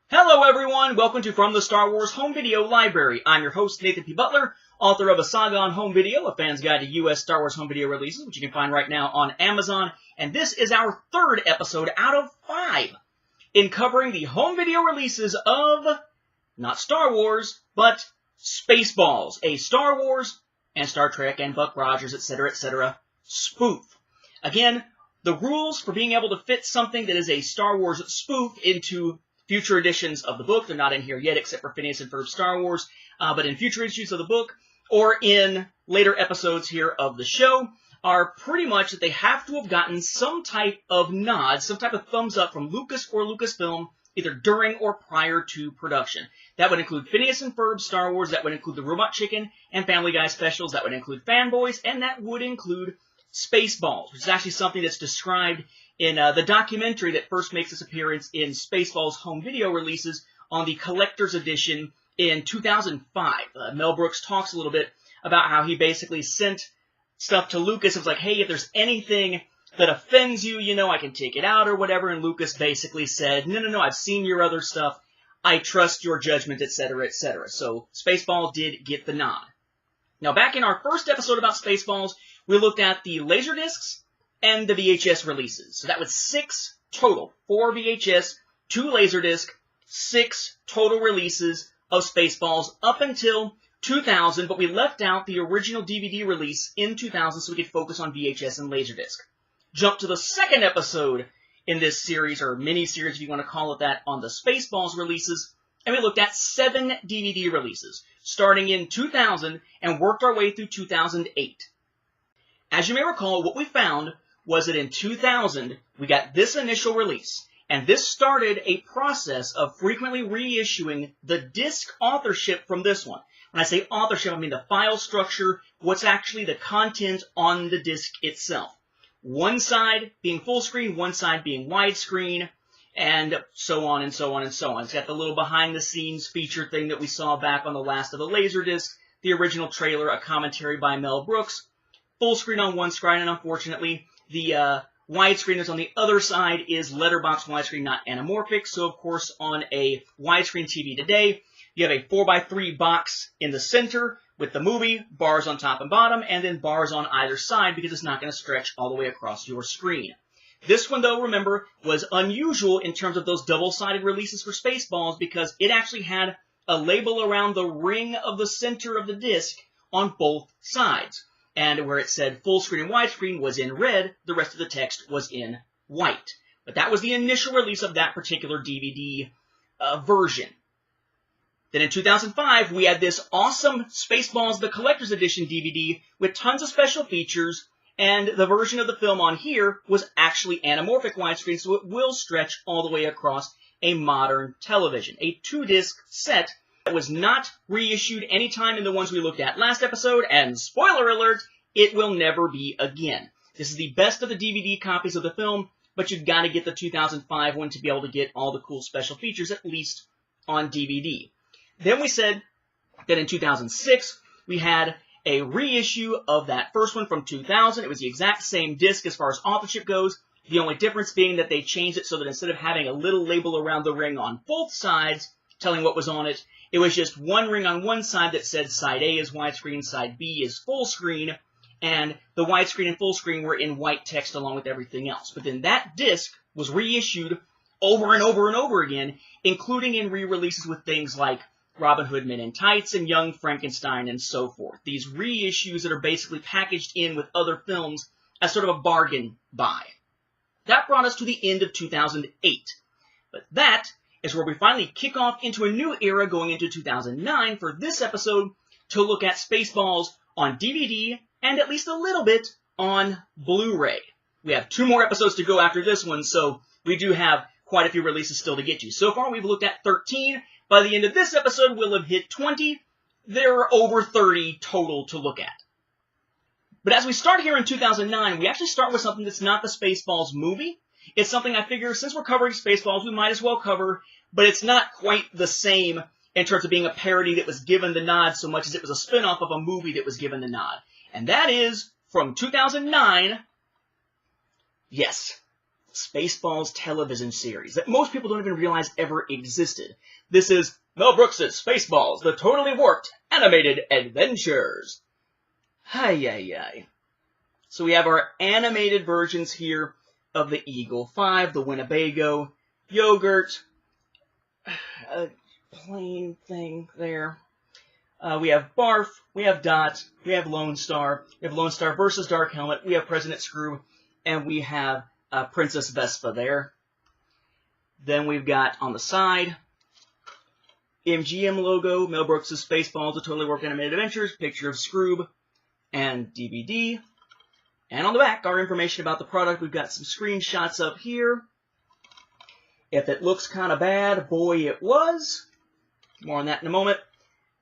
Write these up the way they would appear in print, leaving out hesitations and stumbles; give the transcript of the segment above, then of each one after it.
Hello everyone, welcome to From the Star Wars Home Video Library. I'm your host, Nathan P. Butler, author of A Saga on Home Video, a fan's guide to U.S. Star Wars home video releases, which you can find right now on Amazon. And this is our third episode out of 5 in covering the home video releases of, not Star Wars, but Spaceballs, a Star Wars and Star Trek and Buck Rogers, etc. spoof. Again, the rules for being able to fit something that is a Star Wars spoof into future editions of the book, they're not in here yet except for Phineas and Ferb Star Wars, but in future issues of the book or in later episodes here of the show, are pretty much that they have to have gotten some type of nod, some type of thumbs up from Lucas or Lucasfilm, either during or prior to production. That would include Phineas and Ferb Star Wars, that would include the Robot Chicken and Family Guy specials, that would include Fanboys, and that would include Spaceballs, which is actually something that's described in the documentary that first makes its appearance in Spaceballs home video releases on the collector's edition in 2005. Mel Brooks talks a little bit about how he basically sent stuff to Lucas. It was like, hey, if there's anything that offends you, you know, I can take it out or whatever. And Lucas basically said, no, I've seen your other stuff. I trust your judgment, etc. So Spaceballs did get the nod. Now, back in our first episode about Spaceballs, we looked at the Laserdiscs and the VHS releases. So that was 6 total. 4 VHS, 2 Laserdisc, 6 total releases of Spaceballs up until 2000, but we left out the original DVD release in 2000 so we could focus on VHS and Laserdisc. Jump to the second episode in this series, or mini-series if you want to call it that, on the Spaceballs releases, and we looked at 7 DVD releases, starting in 2000 and worked our way through 2008. As you may recall, what we found was that in 2000, we got this initial release, and this started a process of frequently reissuing the disc authorship from this one. When I say authorship, I mean the file structure, what's actually the content on the disc itself. One side being full screen, one side being widescreen, and so on and so on and so on. It's got the little behind-the-scenes feature thing that we saw back on the last of the Laserdisc, the original trailer, a commentary by Mel Brooks, full screen on one side, and unfortunately, the widescreen that's on the other side is letterbox widescreen, not anamorphic. So, of course, on a widescreen TV today, you have a 4x3 box in the center with the movie, bars on top and bottom, and then bars on either side because it's not going to stretch all the way across your screen. This one, though, remember, was unusual in terms of those double-sided releases for Spaceballs because it actually had a label around the ring of the center of the disc on both sides. And where it said full screen and widescreen was in red, the rest of the text was in white. But that was the initial release of that particular DVD version. Then in 2005, we had this awesome Spaceballs The Collector's Edition DVD with tons of special features, and the version of the film on here was actually anamorphic widescreen, so it will stretch all the way across a modern television. A 2-disc set that was not reissued anytime in the ones we looked at last episode, and spoiler alert, it will never be again. This is the best of the DVD copies of the film, but you've got to get the 2005 one to be able to get all the cool special features, at least on DVD. Then we said that in 2006, we had a reissue of that first one from 2000. It was the exact same disc as far as authorship goes, the only difference being that they changed it so that instead of having a little label around the ring on both sides telling what was on it, it was just one ring on one side that said side A is widescreen, side B is full screen, and the widescreen and full screen were in white text along with everything else. But then that disc was reissued over and over and over again, including in re-releases with things like Robin Hood Men in Tights and Young Frankenstein and so forth. These reissues that are basically packaged in with other films as sort of a bargain buy. That brought us to the end of 2008. But that is where we finally kick off into a new era going into 2009 for this episode to look at Spaceballs on DVD and at least a little bit on Blu-ray. We have 2 more episodes to go after this one, so we do have quite a few releases still to get to. So far, we've looked at 13. By the end of this episode, we'll have hit 20. There are over 30 total to look at. But as we start here in 2009, we actually start with something that's not the Spaceballs movie. It's something I figure, since we're covering Spaceballs, we might as well cover, but it's not quite the same in terms of being a parody that was given the nod so much as it was a spin-off of a movie that was given the nod. And that is, from 2009, yes, Spaceballs television series that most people don't even realize ever existed. This is Mel Brooks' Spaceballs, the totally warped animated adventures. Hi. So we have our animated versions here of the Eagle 5, the Winnebago, Yogurt, plain thing there. We have Barf, we have Dot, we have Lone Star, we have Lone Star versus Dark Helmet, we have President Screw, and we have Princess Vespa there. Then we've got on the side, MGM logo, Mel Brooks' Spaceballs, The Totally Warped Animated Adventures, picture of Scroob, and DVD. And on the back, our information about the product. We've got some screenshots up here. If it looks kind of bad, boy, it was. More on that in a moment.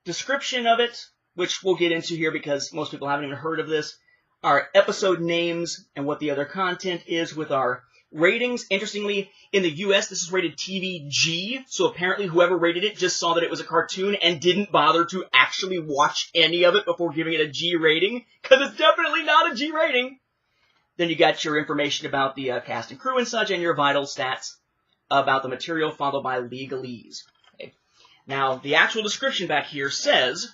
Description of it, which we'll get into here because most people haven't even heard of this. Our episode names and what the other content is with our ratings. Interestingly, in the US, this is rated TV G, so apparently whoever rated it just saw that it was a cartoon and didn't bother to actually watch any of it before giving it a G rating, because it's definitely not a G rating. Then you got your information about the cast and crew and such, and your vital stats about the material, followed by legalese. Okay. Now, the actual description back here says,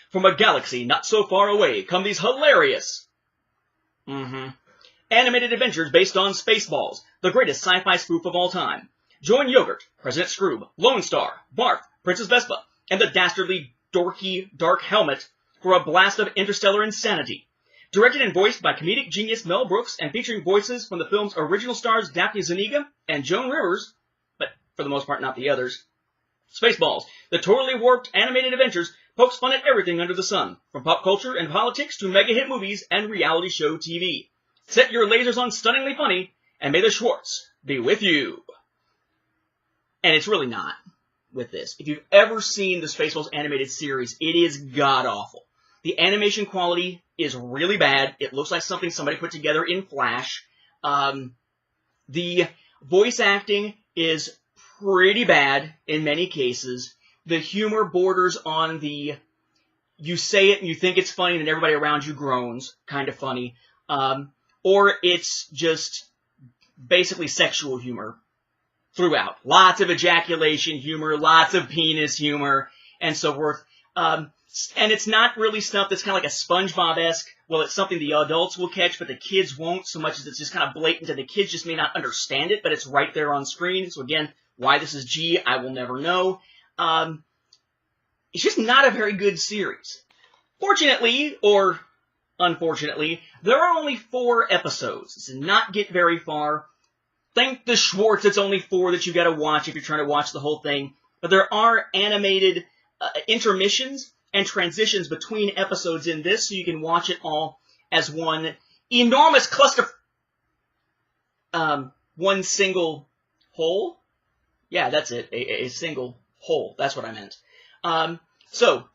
from a galaxy not so far away come these hilarious animated adventures based on Spaceballs, the greatest sci-fi spoof of all time. Join Yogurt, President Scroob, Lone Star, Barf, Princess Vespa, and the dastardly, dorky Dark Helmet for a blast of interstellar insanity. Directed and voiced by comedic genius Mel Brooks and featuring voices from the film's original stars Daphne Zuniga and Joan Rivers, but for the most part not the others. Spaceballs, the totally warped animated adventures, pokes fun at everything under the sun, from pop culture and politics to mega-hit movies and reality show TV. Set your lasers on stunningly funny, and may the Schwartz be with you. And it's really not with this. If you've ever seen the Spaceballs animated series, it is god-awful. The animation quality is really bad. It looks like something somebody put together in Flash. The voice acting is pretty bad in many cases. The humor borders on the you say it and you think it's funny and everybody around you groans, kind of funny. Or it's just basically sexual humor throughout. Lots of ejaculation humor, lots of penis humor, and so forth. And it's not really stuff that's kind of like a SpongeBob-esque. Well, it's something the adults will catch, but the kids won't, so much as it's just kind of blatant, and the kids just may not understand it, but it's right there on screen. So again, why this is G, I will never know. It's just not a very good series. Fortunately, or unfortunately, there are only 4 episodes. This did not get very far. Thank the Schwartz, it's only 4 that you got to watch if you're trying to watch the whole thing. But there are animated intermissions and transitions between episodes in this, so you can watch it all as one enormous cluster, one single whole. Yeah, that's it, a single whole. That's what I meant. So,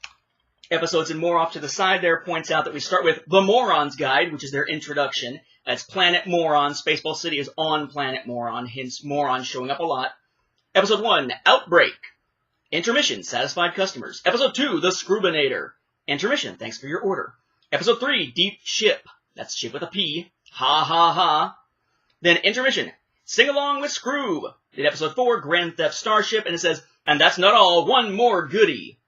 episodes and more off to the side there points out that we start with The Moron's Guide, which is their introduction. That's Planet Moron. Spaceball City is on Planet Moron, hence Moron showing up a lot. Episode 1, Outbreak. Intermission, satisfied customers. Episode 2, The Scroobinator. Intermission, thanks for your order. Episode 3, Deep Ship. That's ship with a P. Ha ha ha. Then intermission, Sing Along with Scroob. Then episode 4, Grand Theft Starship, and it says, and that's not all, one more goodie.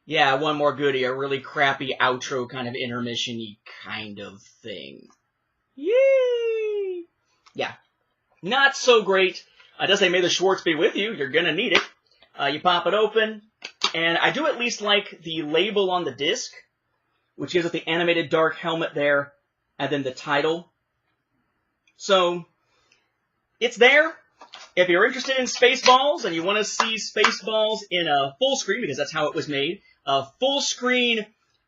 Yeah, one more goodie, a really crappy outro kind of intermission-y kind of thing. Yay! Yeah, not so great. It does say, may the Schwartz be with you. You're gonna need it. You pop it open, and I do at least like the label on the disc, which gives it the animated Dark Helmet there, and then the title. So, it's there. If you're interested in Spaceballs, and you want to see Spaceballs in a full screen, because that's how it was made, a full screen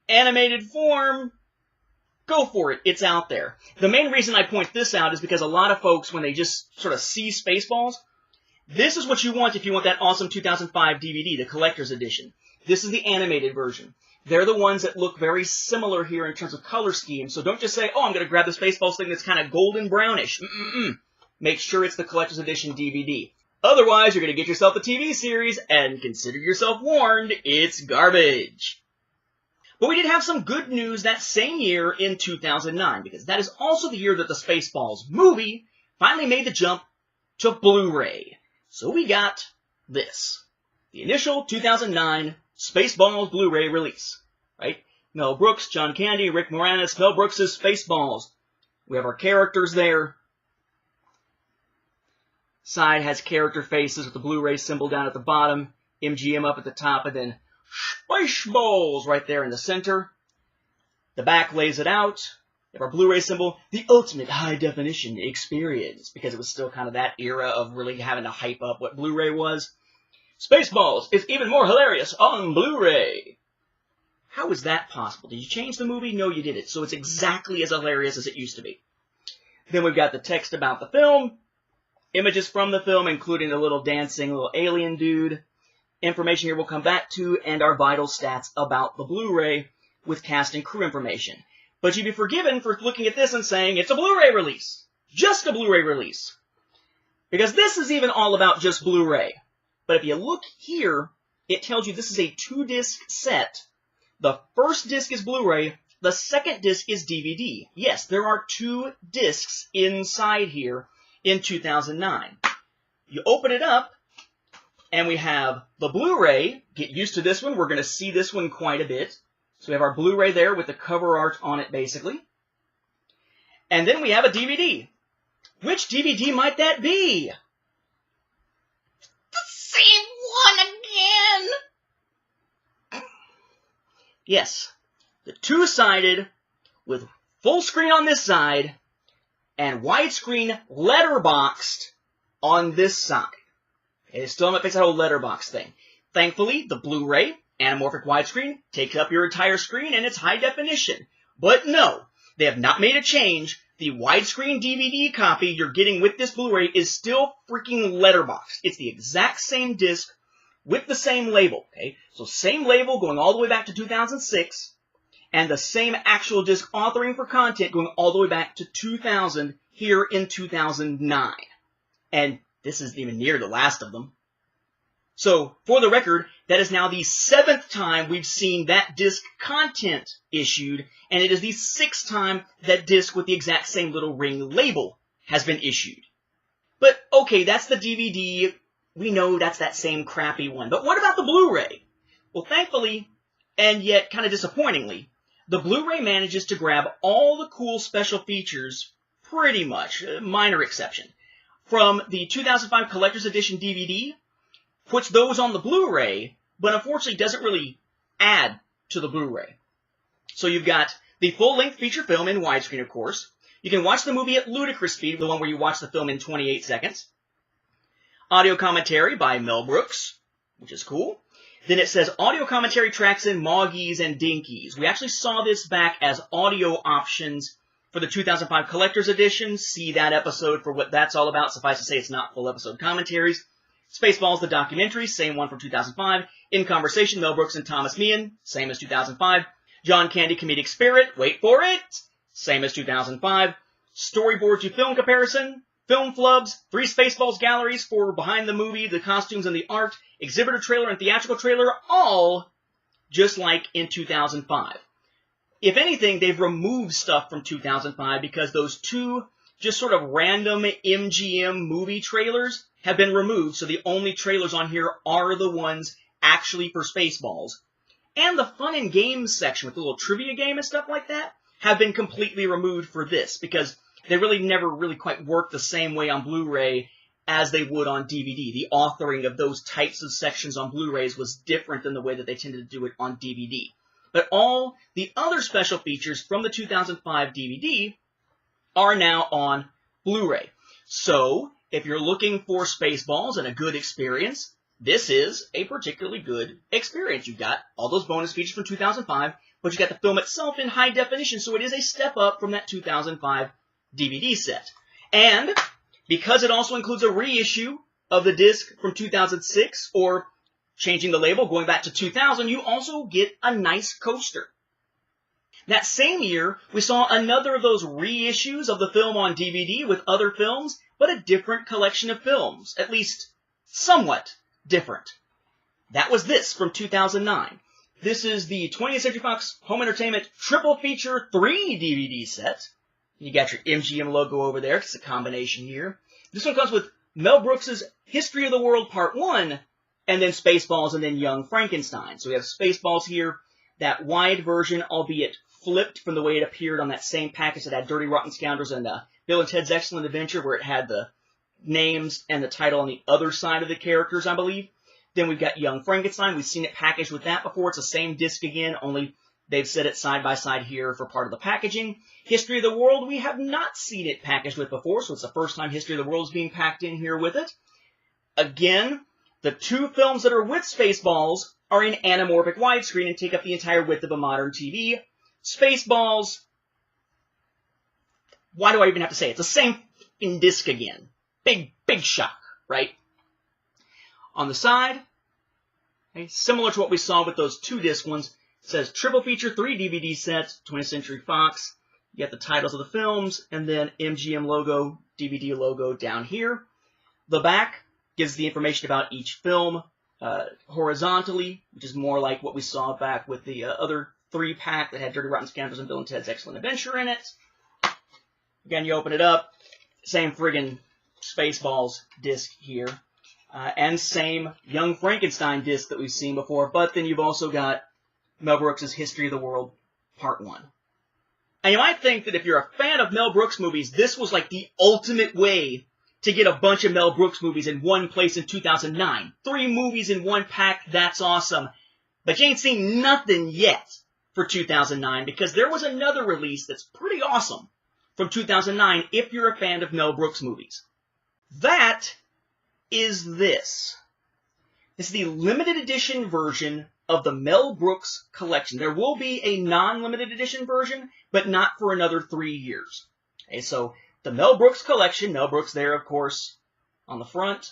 animated form, go for it. It's out there. The main reason I point this out is because a lot of folks, when they just sort of see Spaceballs, this is what you want if you want that awesome 2005 DVD, the collector's edition. This is the animated version. They're the ones that look very similar here in terms of color scheme, so don't just say, oh, I'm going to grab the Spaceballs thing that's kind of golden brownish. Make sure it's the collector's edition DVD. Otherwise, you're going to get yourself the TV series, and consider yourself warned, it's garbage. But we did have some good news that same year in 2009, because that is also the year that the Spaceballs movie finally made the jump to Blu-ray. So we got this. The initial 2009 Spaceballs Blu-ray release, right? Mel Brooks, John Candy, Rick Moranis, Mel Brooks' Spaceballs. We have our characters there. Side has character faces with the Blu-ray symbol down at the bottom, MGM up at the top, and then Spaceballs right there in the center. The back lays it out. We have our Blu-ray symbol, the ultimate high-definition experience, because it was still kind of that era of really having to hype up what Blu-ray was. Spaceballs is even more hilarious on Blu-ray. How is that possible? Did you change the movie? No, you didn't. So it's exactly as hilarious as it used to be. Then we've got the text about the film, images from the film, including the little dancing little alien dude. Information here we'll come back to, and our vital stats about the Blu-ray with cast and crew information. But you'd be forgiven for looking at this and saying, it's a Blu-ray release. Just a Blu-ray release. Because this is even all about just Blu-ray. But if you look here, it tells you this is a 2-disc set. The first disc is Blu-ray. The second disc is DVD. Yes, there are 2 discs inside here in 2009. You open it up, and we have the Blu-ray. Get used to this one. We're going to see this one quite a bit. So we have our Blu-ray there with the cover art on it, basically. And then we have a DVD. Which DVD might that be? The same one again! Yes. The 2-sided with full screen on this side and widescreen letterboxed on this side. Okay, they still haven't fixed that whole letterbox thing. Thankfully, the Blu-ray anamorphic widescreen takes up your entire screen and it's high definition. But no, they have not made a change. The widescreen DVD copy you're getting with this Blu-ray is still freaking letterboxed. It's the exact same disc with the same label. Okay, so same label going all the way back to 2006. And the same actual disc authoring for content going all the way back to 2000 here in 2009. And this isn't even near the last of them. So, for the record, that is now the 7th time we've seen that disc content issued, and it is the 6th time that disc with the exact same little ring label has been issued. But, okay, that's the DVD. We know that's that same crappy one. But what about the Blu-ray? Well, thankfully, and yet kind of disappointingly, the Blu-ray manages to grab all the cool special features, pretty much, minor exception, from the 2005 Collector's Edition DVD, puts those on the Blu-ray, but unfortunately doesn't really add to the Blu-ray. So you've got the full-length feature film in widescreen, of course. You can watch the movie at ludicrous speed, the one where you watch the film in 28 seconds. Audio commentary by Mel Brooks, which is cool. Then it says audio commentary tracks in Moggies and Dinkies. We actually saw this back as audio options for the 2005 Collector's Edition. See that episode for what that's all about. Suffice to say, it's not full episode commentaries. Spaceballs, the documentary, same one from 2005. In Conversation, Mel Brooks and Thomas Meehan, same as 2005. John Candy, Comedic Spirit, wait for it, same as 2005. Storyboard to film comparison, film flubs, 3 Spaceballs galleries for behind the movie, the costumes and the art, exhibitor trailer and theatrical trailer, all just like in 2005. If anything, they've removed stuff from 2005 because those 2 just sort of random MGM movie trailers have been removed, so the only trailers on here are the ones actually for Spaceballs. And the fun and games section with the little trivia game and stuff like that have been completely removed for this, because they really never really quite work the same way on Blu-ray as they would on DVD. The authoring of those types of sections on Blu-rays was different than the way that they tended to do it on DVD. But all the other special features from the 2005 DVD are now on Blu-ray. So, if you're looking for Spaceballs and a good experience, this is a particularly good experience. You've got all those bonus features from 2005, but you've got the film itself in high definition, so it is a step up from that 2005 DVD set. And because it also includes a reissue of the disc from 2006, or changing the label, going back to 2000, you also get a nice coaster. That same year, we saw another of those reissues of the film on DVD with other films, but a different collection of films, at least somewhat different. That was this from 2009. This is the 20th Century Fox Home Entertainment Triple Feature 3 DVD set. You got your MGM logo over there. It's a combination here. This one comes with Mel Brooks' History of the World Part 1, and then Spaceballs, and then Young Frankenstein. So we have Spaceballs here, that wide version, albeit flipped from the way it appeared on that same package that had Dirty Rotten Scoundrels and Bill and Ted's Excellent Adventure, where it had the names and the title on the other side of the characters, I believe. Then we've got Young Frankenstein. We've seen it packaged with that before. It's the same disc again, only they've set it side by side here for part of the packaging. History of the World, we have not seen it packaged with before, so it's the first time History of the World is being packed in here with it. Again, the two films that are with Spaceballs are in anamorphic widescreen and take up the entire width of a modern TV. Spaceballs, why do I even have to say it? It's the same in disc again. Big shock, right? On the side, okay, similar to what we saw with those two disc ones, it says triple feature, 3 DVD sets, 20th Century Fox. You get the titles of the films, and then MGM logo, DVD logo down here. The back gives the information about each film horizontally, which is more like what we saw back with the other 3-pack that had Dirty Rotten Scoundrels and Bill and Ted's Excellent Adventure in it. Again, you open it up, same friggin' Spaceballs disc here, and same Young Frankenstein disc that we've seen before, but then you've also got Mel Brooks' History of the World Part 1. And you might think that if you're a fan of Mel Brooks movies, this was like the ultimate way to get a bunch of Mel Brooks movies in one place in 2009. 3 movies in one pack, that's awesome. But you ain't seen nothing yet for 2009, because there was another release that's pretty awesome from 2009 if you're a fan of Mel Brooks movies. That is this. This is the limited edition version of the Mel Brooks collection. There will be a non-limited edition version, but not for another 3 years. Okay, so the Mel Brooks collection, Mel Brooks there, of course, on the front.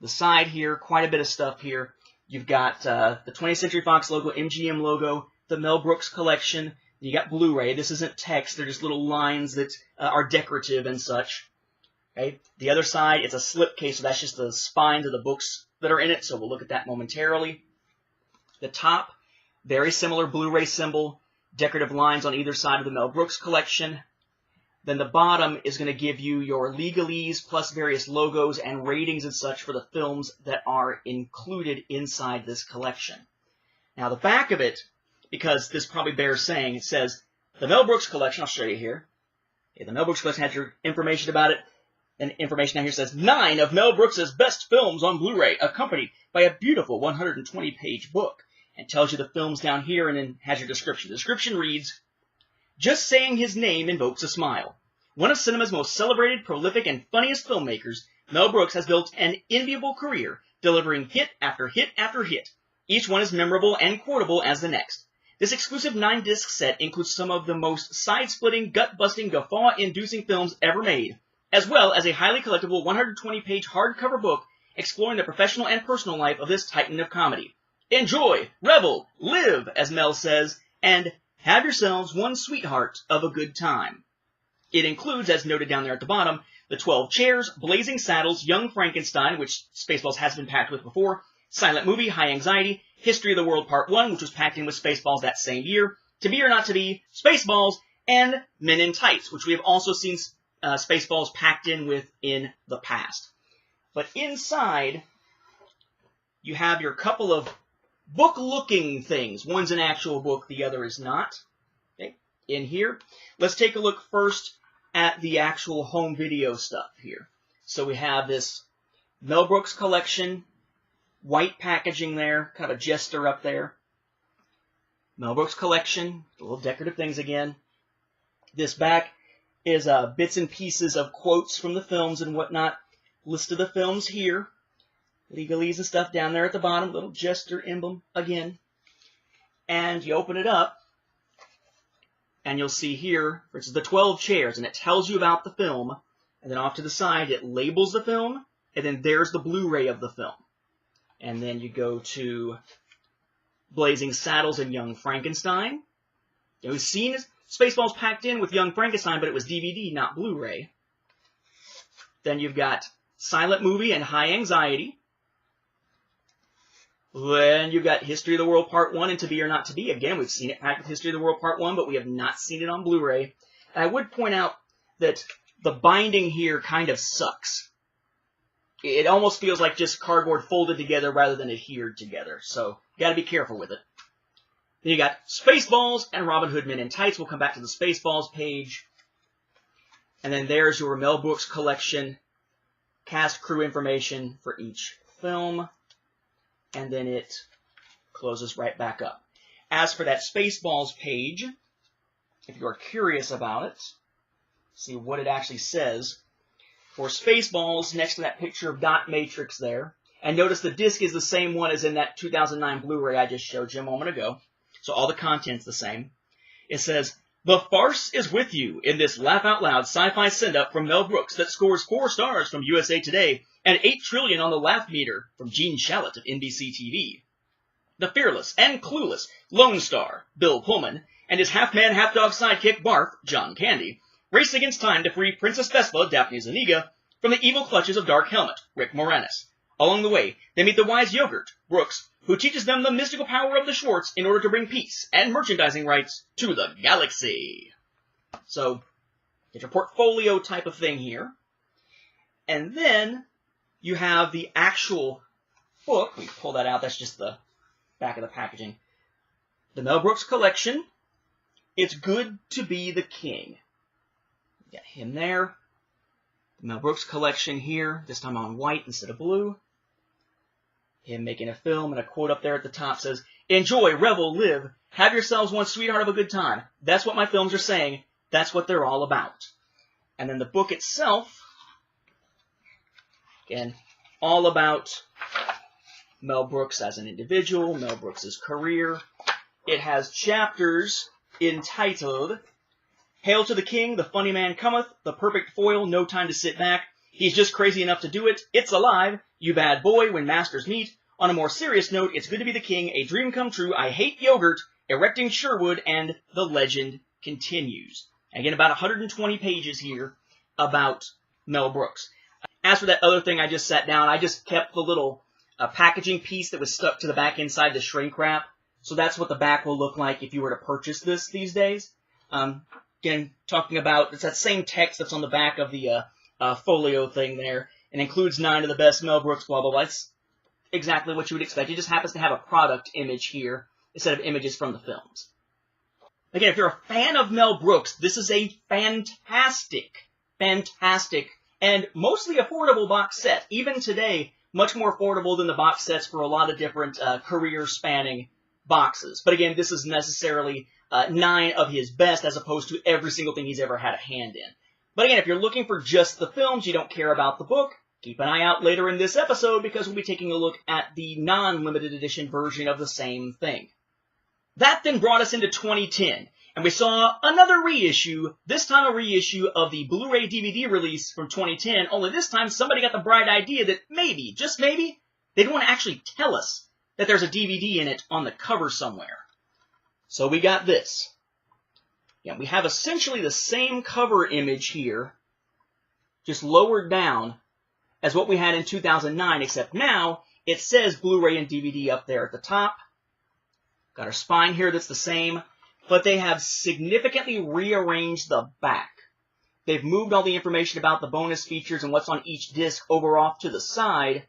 The side here, quite a bit of stuff here. You've got the 20th Century Fox logo, MGM logo, the Mel Brooks collection. You got Blu-ray. This isn't text. They're just little lines that are decorative and such. Okay. The other side, it's a slipcase, so that's just the spines of the books that are in it, so we'll look at that momentarily. The top, very similar Blu-ray symbol, decorative lines on either side of the Mel Brooks collection. Then the bottom is going to give you your legalese plus various logos and ratings and such for the films that are included inside this collection. Now the back of it, because this probably bears saying, it says the Mel Brooks collection. I'll show you here. Okay, the Mel Brooks collection has your information about it. And information down here says 9 of Mel Brooks' best films on Blu-ray, accompanied by a beautiful 120-page book. And tells you the films down here and then has your description. The description reads, just saying his name invokes a smile. One of cinema's most celebrated, prolific, and funniest filmmakers, Mel Brooks has built an enviable career, delivering hit after hit after hit. Each one is memorable and quotable as the next. This exclusive 9-disc set includes some of the most side-splitting, gut-busting, guffaw-inducing films ever made, as well as a highly collectible 120-page hardcover book exploring the professional and personal life of this titan of comedy. Enjoy, revel, live, as Mel says, and have yourselves one sweetheart of a good time. It includes, as noted down there at the bottom, the 12 Chairs, Blazing Saddles, Young Frankenstein, which Spaceballs has been packed with before, Silent Movie, High Anxiety, History of the World Part 1, which was packed in with Spaceballs that same year, To Be or Not to Be, Spaceballs, and Men in Tights, which we have also seen Spaceballs packed in with in the past. But inside, you have your couple of book-looking things. One's an actual book, the other is not. Okay, in here. Let's take a look first at the actual home video stuff here. So we have this Mel Brooks collection, white packaging there, kind of a jester up there. Mel Brooks collection, little decorative things again. This back is bits and pieces of quotes from the films and whatnot. List of the films here. Legalese and stuff down there at the bottom. Little jester emblem again. And you open it up, and you'll see here, it's the 12 Chairs, and it tells you about the film. And then off to the side, it labels the film, and then there's the Blu-ray of the film. And then you go to Blazing Saddles and Young Frankenstein. We've seen Spaceballs packed in with Young Frankenstein, but it was DVD, not Blu-ray. Then you've got Silent Movie and High Anxiety. Then you've got History of the World Part 1 and To Be or Not to Be. Again, we've seen it packed with History of the World Part 1, but we have not seen it on Blu-ray. And I would point out that the binding here kind of sucks. It almost feels like just cardboard folded together rather than adhered together. So, you gotta be careful with it. Then you got Spaceballs and Robin Hood Men in Tights. We'll come back to the Spaceballs page. And then there's your Mel Brooks collection, cast crew information for each film. And then it closes right back up. As for that Spaceballs page, if you are curious about it, see what it actually says. For Spaceballs, next to that picture of dot matrix there, and notice the disc is the same one as in that 2009 Blu-ray I just showed you a moment ago. So all the content's the same. It says, "The farce is with you in this laugh-out-loud sci-fi send-up from Mel Brooks that scores 4 stars from USA Today and 8 trillion on the laugh meter from Gene Shalit of NBC TV. The fearless and clueless Lone Star, Bill Pullman, and his half-man, half-dog sidekick Barf, John Candy, race against time to free Princess Vespa, Daphne Zuniga, from the evil clutches of Dark Helmet, Rick Moranis. Along the way, they meet the wise Yogurt, Brooks, who teaches them the mystical power of the Schwartz in order to bring peace and merchandising rights to the galaxy." So, it's a portfolio type of thing here. And then, you have the actual book. We pull that out. That's just the back of the packaging. The Mel Brooks collection. It's Good to Be the King. Got him there. The Mel Brooks collection here, this time on white instead of blue. Him making a film, and a quote up there at the top says, "Enjoy, revel, live, have yourselves one sweetheart of a good time. That's what my films are saying. That's what they're all about." And then the book itself, again, all about Mel Brooks as an individual, Mel Brooks' career. It has chapters entitled "Hail to the King, the Funny Man Cometh, The Perfect Foil, No Time to Sit Back, He's Just Crazy Enough to Do It, It's Alive, You Bad Boy, When Masters Meet, On a More Serious Note, It's Good to Be the King, A Dream Come True, I Hate Yogurt, Erecting Sherwood, and The Legend Continues." Again, about 120 pages here about Mel Brooks. As for that other thing I just set down, I just kept the little packaging piece that was stuck to the back inside the shrink wrap. So that's what the back will look like if you were to purchase this these days. Again, talking about, it's that same text that's on the back of the folio thing there, and includes 9 of the best Mel Brooks, blah, blah, blah. It's exactly what you would expect. It just happens to have a product image here instead of images from the films. Again, if you're a fan of Mel Brooks, this is a fantastic, and mostly affordable box set. Even today, much more affordable than the box sets for a lot of different career-spanning boxes. But again, this is necessarily 9 of his best as opposed to every single thing he's ever had a hand in. But again, if you're looking for just the films, you don't care about the book, keep an eye out later in this episode because we'll be taking a look at the non-limited edition version of the same thing. That then brought us into 2010, and we saw another reissue, this time a reissue of the Blu-ray DVD release from 2010, only this time somebody got the bright idea that maybe, just maybe, they don't want to actually tell us that there's a DVD in it on the cover somewhere. So we got this. Yeah, we have essentially the same cover image here, just lowered down, as what we had in 2009, except now it says Blu-ray and DVD up there at the top. Got our spine here that's the same, but they have significantly rearranged the back. They've moved all the information about the bonus features and what's on each disc over off to the side,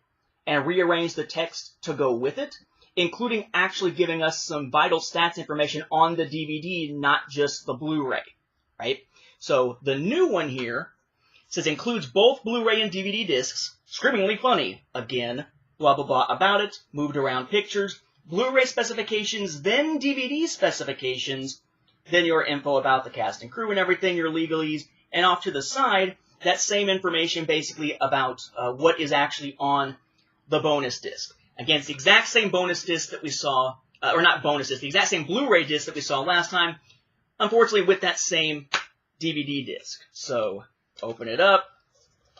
and rearranged the text to go with it, including actually giving us some vital stats information on the DVD, not just the Blu-ray, right? So the new one here says includes both Blu-ray and DVD discs, screamingly funny, again, blah, blah, blah about it, moved around pictures, Blu-ray specifications, then DVD specifications, then your info about the cast and crew and everything, your legalese, and off to the side, that same information basically about what is actually on the bonus disc. Again, it's the exact same bonus disc that we saw, or not bonus disc, the exact same Blu-ray disc that we saw last time, unfortunately with that same DVD disc. So, open it up.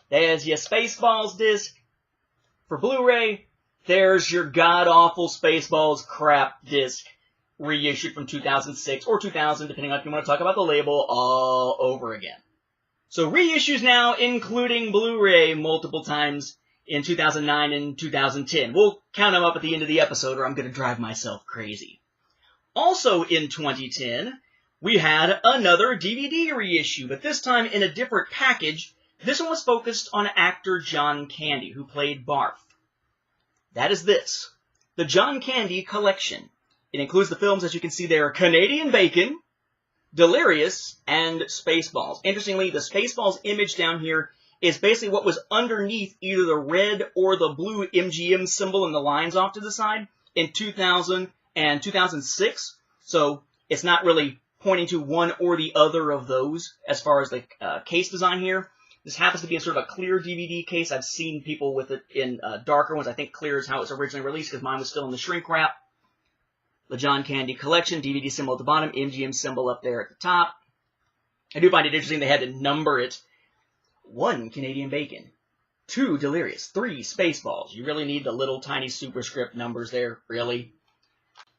There's your Spaceballs disc. For Blu-ray, there's your god-awful Spaceballs crap disc, reissued from 2006 or 2000, depending on if you want to talk about the label, all over again. So reissues now, including Blu-ray multiple times in 2009 and 2010. We'll count them up at the end of the episode or I'm going to drive myself crazy. Also in 2010, we had another DVD reissue, but this time in a different package. This one was focused on actor John Candy, who played Barf. That is this, the John Candy Collection. It includes the films, as you can see there, Canadian Bacon, Delirious, and Spaceballs. Interestingly, the Spaceballs image down here is basically what was underneath either the red or the blue MGM symbol and the lines off to the side in 2000 and 2006. So it's not really pointing to one or the other of those as far as the case design here. This happens to be a sort of a clear DVD case. I've seen people with it in darker ones. I think clear is how it was originally released because mine was still in the shrink wrap. The John Candy Collection, DVD symbol at the bottom, MGM symbol up there at the top. I do find it interesting they had to number it. 1, Canadian Bacon. 2, Delirious. 3, Spaceballs. You really need the little tiny superscript numbers there, really.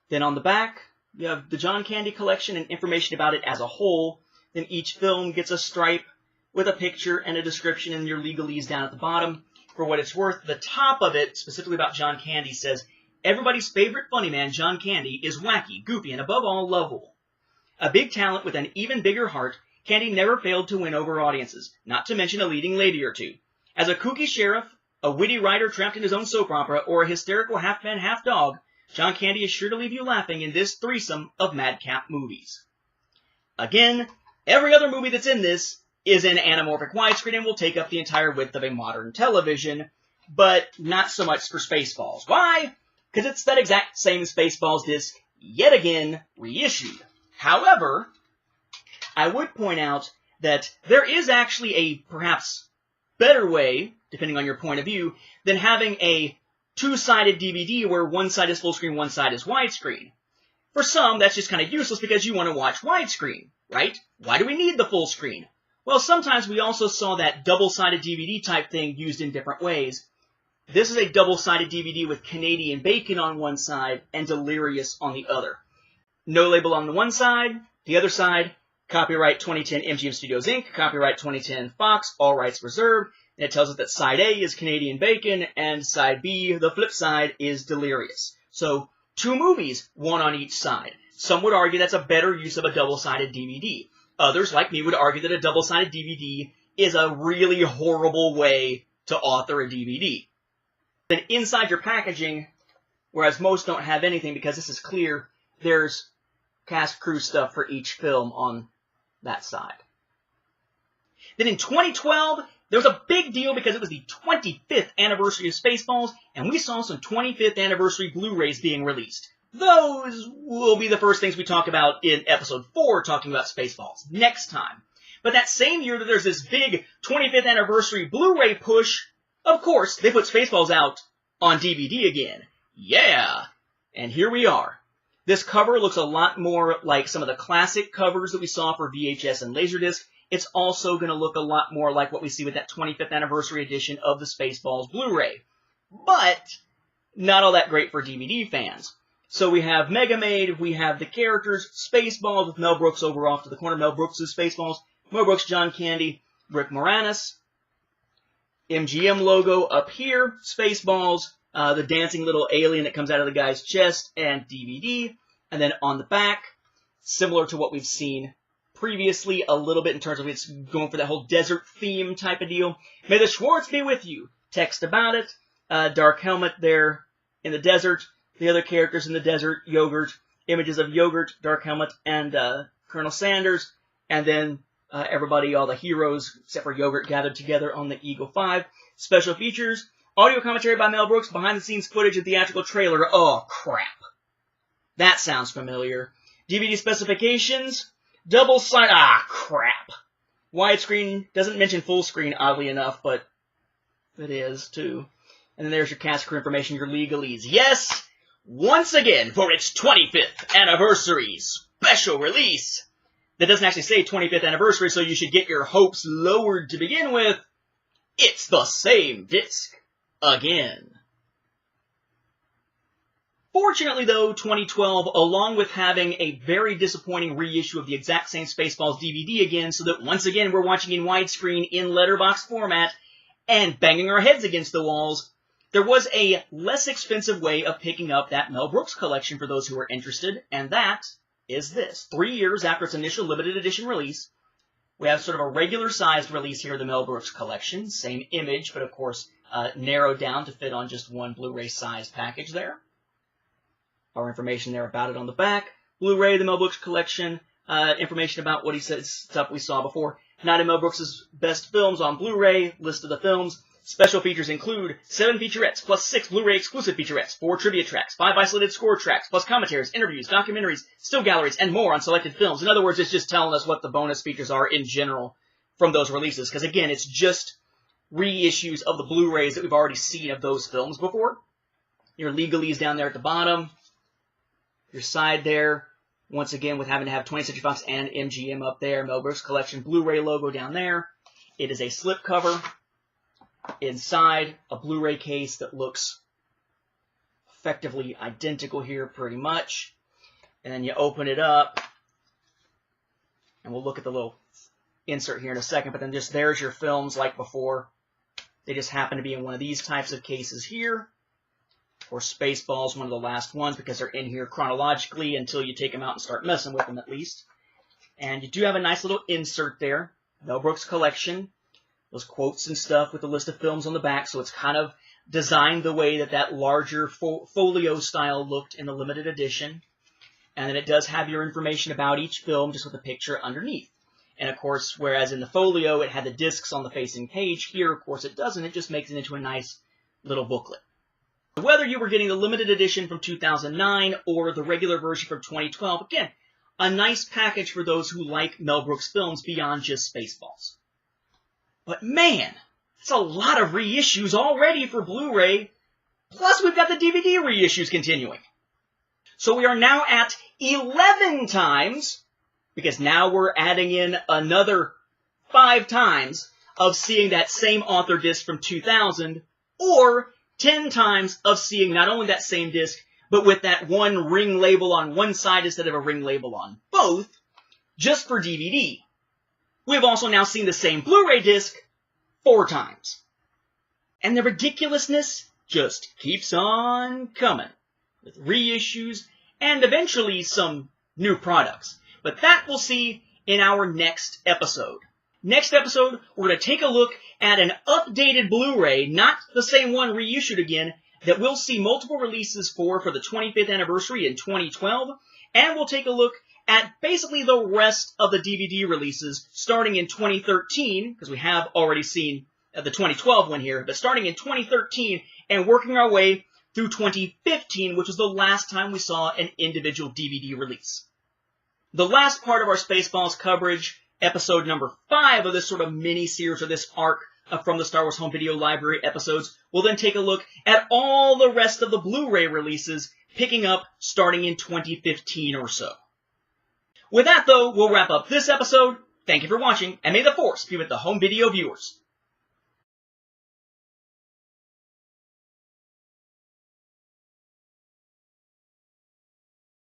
Then on the back, you have the John Candy Collection and information about it as a whole. Then each film gets a stripe with a picture and a description and your legalese down at the bottom. For what it's worth, the top of it, specifically about John Candy, says, everybody's favorite funny man, John Candy, is wacky, goofy, and above all, lovable. A big talent with an even bigger heart, Candy never failed to win over audiences, not to mention a leading lady or two. As a kooky sheriff, a witty writer trapped in his own soap opera, or a hysterical half-man, half-dog, John Candy is sure to leave you laughing in this threesome of madcap movies. Again, every other movie that's in this is in anamorphic widescreen and will take up the entire width of a modern television, but not so much for Spaceballs. Why? Because it's that exact same Spaceballs disc, yet again, reissued. However, I would point out that there is actually a perhaps better way, depending on your point of view, than having a two-sided DVD where one side is full screen, one side is widescreen. For some, that's just kind of useless because you want to watch widescreen, right? Why do we need the full screen? Well, sometimes we also saw that double-sided DVD type thing used in different ways. This is a double-sided DVD with Canadian Bacon on one side and Delirious on the other. No label on the one side, the other side, copyright 2010 MGM Studios Inc., copyright 2010 Fox, all rights reserved. And it tells us that side A is Canadian Bacon and side B, the flip side, is Delirious. So, 2 movies, one on each side. Some would argue that's a better use of a double-sided DVD. Others, like me, would argue that a double-sided DVD is a really horrible way to author a DVD. Then inside your packaging, whereas most don't have anything because this is clear, there's cast crew stuff for each film on that side. Then in 2012, there was a big deal because it was the 25th anniversary of Spaceballs, and we saw some 25th anniversary Blu-rays being released. Those will be the first things we talk about in episode 4, talking about Spaceballs, next time. But that same year that there's this big 25th anniversary Blu-ray push, of course, they put Spaceballs out on DVD again. Yeah! And here we are. This cover looks a lot more like some of the classic covers that we saw for VHS and Laserdisc. It's also going to look a lot more like what we see with that 25th anniversary edition of the Spaceballs Blu-ray. But not all that great for DVD fans. So we have Megamade, we have the characters, Spaceballs with Mel Brooks over off to the corner. Mel Brooks is Spaceballs. Mel Brooks, John Candy, Rick Moranis. MGM logo up here, Spaceballs, the dancing little alien that comes out of the guy's chest, and DVD. And then on the back, similar to what we've seen previously, a little bit in terms of it's going for that whole desert theme type of deal. May the Schwartz be with you. Text about it. Dark helmet there in the desert. The other characters in the desert, Yogurt, images of Yogurt, Dark Helmet, and Colonel Sanders, and then everybody, all the heroes, except for Yogurt, gathered together on the Eagle 5. Special features, audio commentary by Mel Brooks, behind-the-scenes footage and theatrical trailer. Oh, crap. That sounds familiar. DVD specifications, double-sided, crap. Widescreen, doesn't mention full screen, oddly enough, but it is, too. And then there's your cast crew information, your legalese. Yes! Once again, for its 25th anniversary special release. That doesn't actually say 25th anniversary, so you should get your hopes lowered to begin with. It's the same disc again. Fortunately, though, 2012, along with having a very disappointing reissue of the exact same Spaceballs DVD again, so that once again we're watching in widescreen in letterbox format, and banging our heads against the walls, there was a less expensive way of picking up that Mel Brooks collection for those who are interested, and that is this. 3 years after its initial limited edition release, we have sort of a regular-sized release here of the Mel Brooks collection. Same image, but of course narrowed down to fit on just one Blu-ray size package there. Our information there about it on the back. Blu-ray, the Mel Brooks collection. Information about what he said, stuff we saw before. 9 of Mel Brooks' best films on Blu-ray. List of the films. Special features include 7 featurettes, plus 6 Blu-ray exclusive featurettes, 4 trivia tracks, 5 isolated score tracks, plus commentaries, interviews, documentaries, still galleries, and more on selected films. In other words, it's just telling us what the bonus features are in general from those releases. Because again, it's just reissues of the Blu-rays that we've already seen of those films before. Your legalese down there at the bottom. Your side there, once again, with having to have 20th Century Fox and MGM up there. Mel Brooks collection Blu-ray logo down there. It is a slipcover. Inside, a Blu-ray case that looks effectively identical here, pretty much. And then you open it up, and we'll look at the little insert here in a second, but then just there's your films like before. They just happen to be in one of these types of cases here. Or Spaceballs, one of the last ones, because they're in here chronologically until you take them out and start messing with them, at least. And you do have a nice little insert there. Mel Brooks collection. Those quotes and stuff with the list of films on the back, so it's kind of designed the way that that larger folio style looked in the limited edition. And then it does have your information about each film, just with a picture underneath. And of course, whereas in the folio it had the discs on the facing page, here of course it doesn't. It just makes it into a nice little booklet. Whether you were getting the limited edition from 2009 or the regular version from 2012, again, a nice package for those who like Mel Brooks films beyond just Spaceballs. But man, that's a lot of reissues already for Blu-ray. Plus, we've got the DVD reissues continuing. So we are now at 11 times, because now we're adding in another 5 times of seeing that same author disc from 2000, or 10 times of seeing not only that same disc, but with that one ring label on one side instead of a ring label on both, just for DVD. We've also now seen the same Blu-ray disc 4 times. And the ridiculousness just keeps on coming, with reissues and eventually some new products. But that we'll see in our next episode. Next episode, we're going to take a look at an updated Blu-ray, not the same one reissued again, that we'll see multiple releases for the 25th anniversary in 2012. And we'll take a look at basically the rest of the DVD releases starting in 2013, because we have already seen the 2012 one here, but starting in 2013 and working our way through 2015, which was the last time we saw an individual DVD release. The last part of our Spaceballs coverage, episode number 5 of this sort of mini-series or this arc from the Star Wars Home Video Library episodes, we'll then take a look at all the rest of the Blu-ray releases, picking up starting in 2015 or so. With that, though, we'll wrap up this episode. Thank you for watching, and may the Force be with the home video viewers.